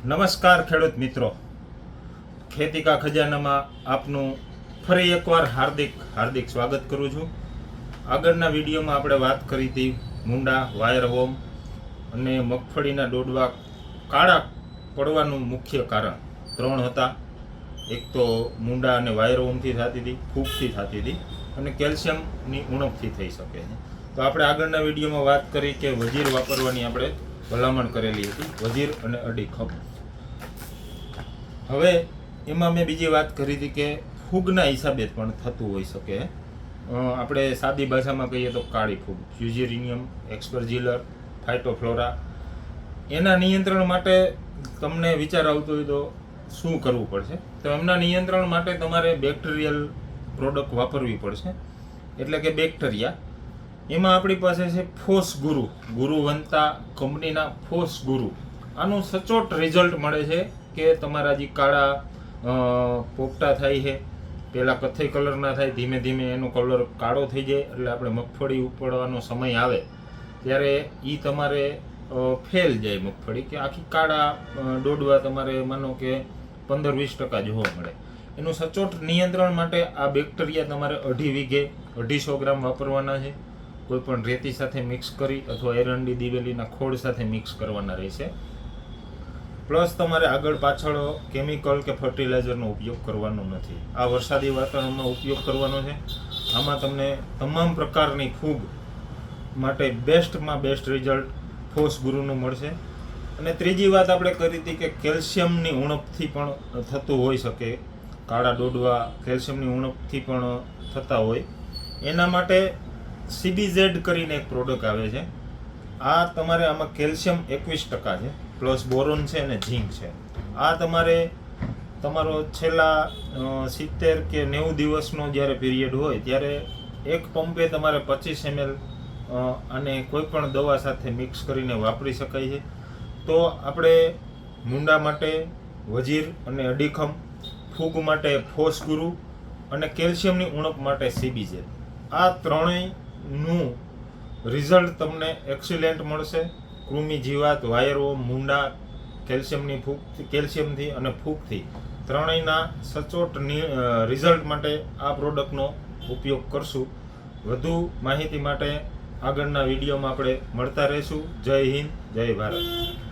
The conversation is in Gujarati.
નમસ્કાર ખેડૂત મિત્રો, ખેતી કા ખજાનામાં આપનું ફરી એકવાર હાર્દિક સ્વાગત કરું છું. આગળના વિડીયોમાં આપણે વાત કરી હતી મુંડા, વાયર વોમ અને મગફળીના ડોડવા કાળા પડવાનું મુખ્ય કારણ 3 હતા. એક તો મુંડા અને વાયર વોમથી થતી હતી, ફૂગથી થતી હતી અને કેલ્શિયમની ઉણપથી થઈ શકે છે. તો આપણે આગળના વિડીયોમાં વાત કરી કે વજીર વાપરવાની આપણે ભલામણ કરેલી હતી, વજીર અને અડીખમ. હવે એમાં મેં બીજી વાત કરી હતી કે ફૂગના હિસાબે પણ થતું હોઈ શકે. આપણે સાદી ભાષામાં કહીએ તો કાળી ફૂગ, ફ્યુઝેરિયમ, એક્સપર્જિલર, ફાઇટોફ્લોરા. એના નિયંત્રણ માટે તમને વિચાર આવતો હોય તો શું કરવું પડશે? તો એમના નિયંત્રણ માટે તમારે બેક્ટેરિયલ પ્રોડક્ટ વાપરવી પડશે, એટલે કે બેક્ટેરિયા. એમાં આપણી પાસે છે ફોસ ગુરુ, ગુરુવંતા કંપનીના ફોસ ગુરુ. આનું સચોટ રિઝલ્ટ મળે છે કે તમારા જે કાળા પોપટા થાય છે, પહેલાં કથ્થઈ કલરના થાય, ધીમે ધીમે એનો કલર કાળો થઈ જાય, એટલે આપણે મગફળી ઉપાડવાનો સમય આવે ત્યારે એ તમારે ફેલ જાય મગફળી, કે આખી કાળા ડોડવા તમારે માનો કે 15-20% જોવા મળે. એનું સચોટ નિયંત્રણ માટે આ બેક્ટેરિયા તમારે 2.5 વીઘે 250 ગ્રામ વાપરવાના છે. કોઈ પણ રેતી સાથે મિક્સ કરી અથવા એરંડી દિવેલીના ખોળ સાથે મિક્સ કરવાના રહેશે. પ્લસ તમારે આગળ પાછળ કેમિકલ કે ફર્ટિલાઇઝરનો ઉપયોગ કરવાનો નથી. આ વરસાદી વાતાવરણમાં ઉપયોગ કરવાનો છે. આમાં તમને તમામ પ્રકારની ફૂગ માટે બેસ્ટમાં બેસ્ટ રિઝલ્ટ ફોસ ગુરુનું મળશે. અને ત્રીજી વાત આપણે કરી હતી કે કેલ્શિયમની ઉણપથી પણ થતું હોઈ શકે, કાળા ડોડવા કેલ્શિયમની ઉણપથી પણ થતા હોય. એના માટે CBZ કરીને એક પ્રોડક્ટ આવે છે. આ તમારે આમાં કેલ્શિયમ 21% છે, પ્લસ બોરોન છે અને ઝીંક છે. આ તમારે તમારો છેલ્લા 70 કે 90 દિવસનો જ્યારે પીરિયડ હોય ત્યારે એક પંપે તમારે 25 ml અને કોઈ પણ દવા સાથે મિક્સ કરીને વાપરી શકાય છે. તો આપણે મુંડા માટે વજીર અને અડીખમ, ફૂગ માટે ફોસ ગુરુ અને કેલ્શિયમની ઉણપ માટે CBZ, આ ત્રણેયનું રિઝલ્ટ તમને એક્સિલેન્ટ મળશે. કૃમિ જીવાત, વાયરો, મુંડા, કેલ્શિયમથી અને ફૂગથી ત્રણેયના સચોટ રિઝલ્ટ માટે આ પ્રોડક્ટનો ઉપયોગ કરશું. વધુ માહિતી માટે આગળના વિડીયોમાં આપણે મળતા રહીશું. જય હિન્દ, જય ભારત.